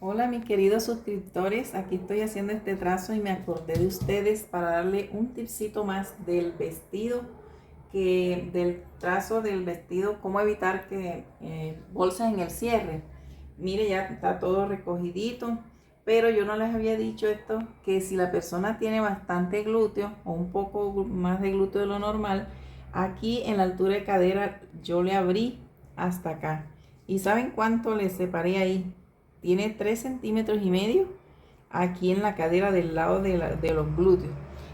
Hola mis queridos suscriptores, aquí estoy haciendo este trazo y me acordé de ustedes para darle un tipcito más del vestido, del trazo del vestido, cómo evitar que bolsas en el cierre. Mire, ya está todo recogidito, pero yo no les había dicho esto, que si la persona tiene bastante glúteo o un poco más de glúteo de lo normal, aquí en la altura de cadera yo le abrí hasta acá. ¿Y saben cuánto le separé ahí? Tiene 3,5 cm aquí en la cadera del lado de los glúteos.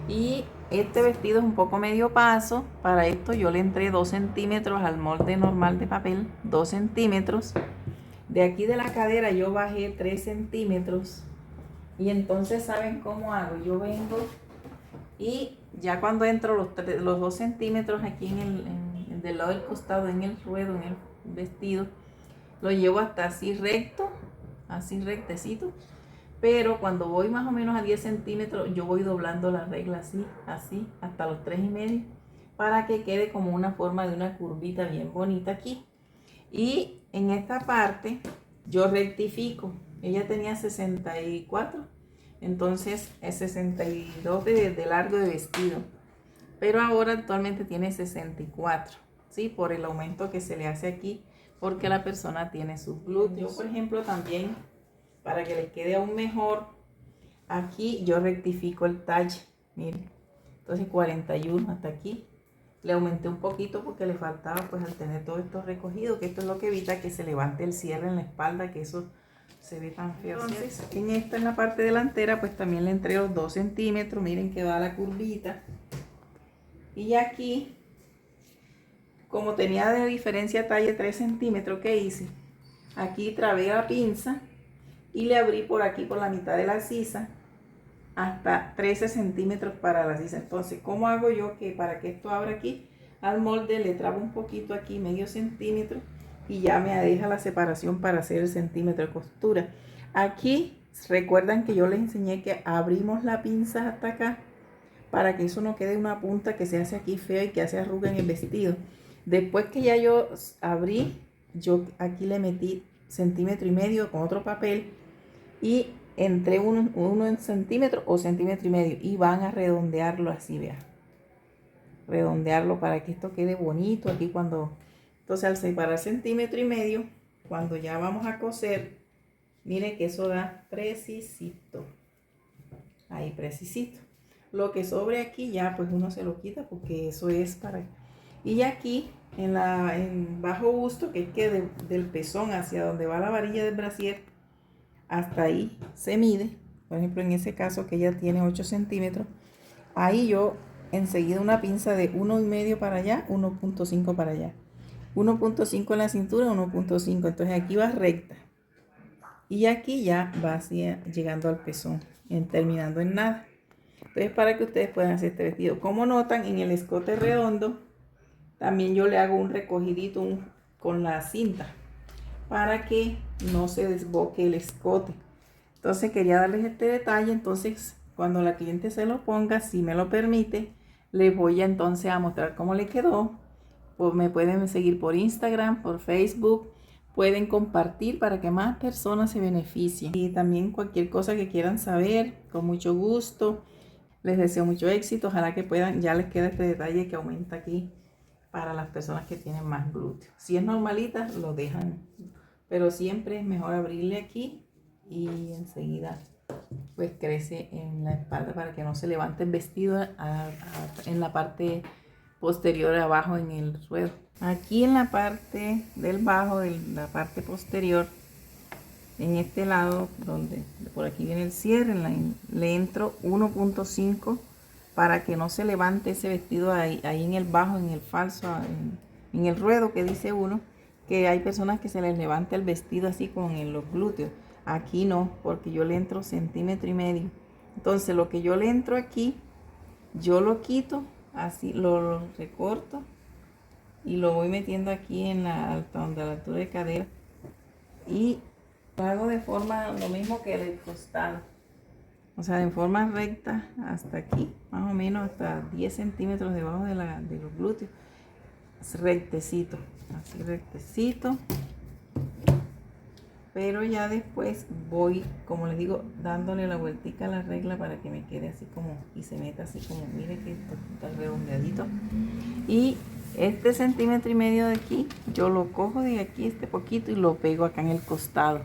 Y este vestido es un poco medio paso. Para esto yo le entré 2 centímetros al molde normal de papel, 2 centímetros. De aquí de la cadera yo bajé 3 centímetros. Y entonces, ¿saben cómo hago? Yo vengo y ya cuando entro los 2 centímetros aquí del lado del costado, en el ruedo, en el vestido, lo llevo hasta así recto, así rectecito. Pero cuando voy más o menos a 10 centímetros, yo voy doblando la regla así, así, hasta los 3,5, para que quede como una forma de una curvita bien bonita aquí. Y en esta parte yo rectifico. Ella tenía 64, entonces es 62 de largo de vestido, pero ahora actualmente tiene 64, ¿sí? Por el aumento que se le hace aquí, porque la persona tiene sus glúteos. Yo, por ejemplo, también, para que les quede aún mejor, aquí yo rectifico el talle, miren. Entonces 41 hasta aquí. Le aumenté un poquito porque le faltaba, pues, al tener todo esto recogido, que esto es lo que evita que se levante el cierre en la espalda, que eso se ve tan feo. Entonces, en la parte delantera, pues también le entré los 2 centímetros, miren que va la curvita. Y aquí, como tenía de diferencia talle 3 centímetros, ¿qué hice? Aquí trabé la pinza y le abrí por aquí, por la mitad de la sisa, hasta 13 centímetros para la sisa. Entonces, ¿cómo hago yo que para que esto abra aquí? Al molde le trabo un poquito aquí, medio centímetro, y ya me deja la separación para hacer el centímetro de costura. Aquí, recuerdan que yo les enseñé que abrimos la pinza hasta acá, para que eso no quede una punta que se hace aquí fea y que hace arruga en el vestido. Después que ya yo abrí, yo aquí le metí 1,5 cm con otro papel y entre uno en centímetro o 1,5 cm, y van a redondearlo así, vean, redondearlo para que esto quede bonito aquí cuando, entonces al separar 1,5 cm, cuando ya vamos a coser, miren que eso da precisito, ahí precisito. Lo que sobre aquí ya pues uno se lo quita porque eso es para, y aquí en bajo busto, que es que del pezón hacia donde va la varilla del brasier, hasta ahí se mide. Por ejemplo, en ese caso que ella tiene 8 centímetros, ahí yo enseguida una pinza de 1,5 para allá, 1,5 para allá, 1,5 en la cintura, 1,5. Entonces aquí va recta y aquí ya va así llegando al pezón, terminando en nada. Entonces, para que ustedes puedan hacer este vestido, como notan, en el escote redondo también yo le hago un recogidito con la cinta para que no se desboque el escote. Entonces quería darles este detalle. Entonces, cuando la cliente se lo ponga, si me lo permite, les voy entonces a mostrar cómo le quedó. Pues me pueden seguir por Instagram, por Facebook, pueden compartir para que más personas se beneficien. Y también cualquier cosa que quieran saber, con mucho gusto. Les deseo mucho éxito. Ojalá que puedan, ya les queda este detalle que aumenta aquí para las personas que tienen más glúteos. Si es normalita, lo dejan, pero siempre es mejor abrirle aquí y enseguida pues crece en la espalda para que no se levante el vestido en la parte posterior abajo en el ruedo. Aquí en la parte del bajo, de la parte posterior, en este lado donde por aquí viene el cierre, le entro 1,5 para que no se levante ese vestido ahí en el bajo, en el falso, en el ruedo que dice uno, que hay personas que se les levanta el vestido así como en los glúteos. Aquí no, porque yo le entro 1,5 cm. Entonces lo que yo le entro aquí, yo lo quito, así lo recorto y lo voy metiendo aquí en donde a la altura de cadera, y lo hago de forma lo mismo que el costado, o sea, de forma recta hasta aquí, más o menos hasta 10 centímetros debajo de los glúteos, rectecito, así rectecito. pero ya después voy, como les digo, dándole la vueltica a la regla para que me quede así como, y se meta así como, mire que esto está redondeadito. Y este 1,5 cm de aquí, yo lo cojo de aquí este poquito y lo pego acá en el costado.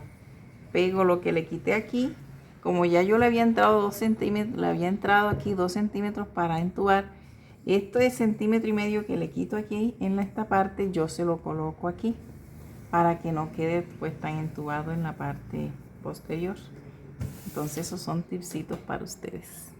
Pego lo que le quité aquí, como ya yo le había entrado 2 centímetros, le había entrado aquí 2 centímetros para entubar. Esto es 1,5 cm que le quito aquí en esta parte, yo se lo coloco aquí para que no quede pues tan entubado en la parte posterior. Entonces esos son tipsitos para ustedes.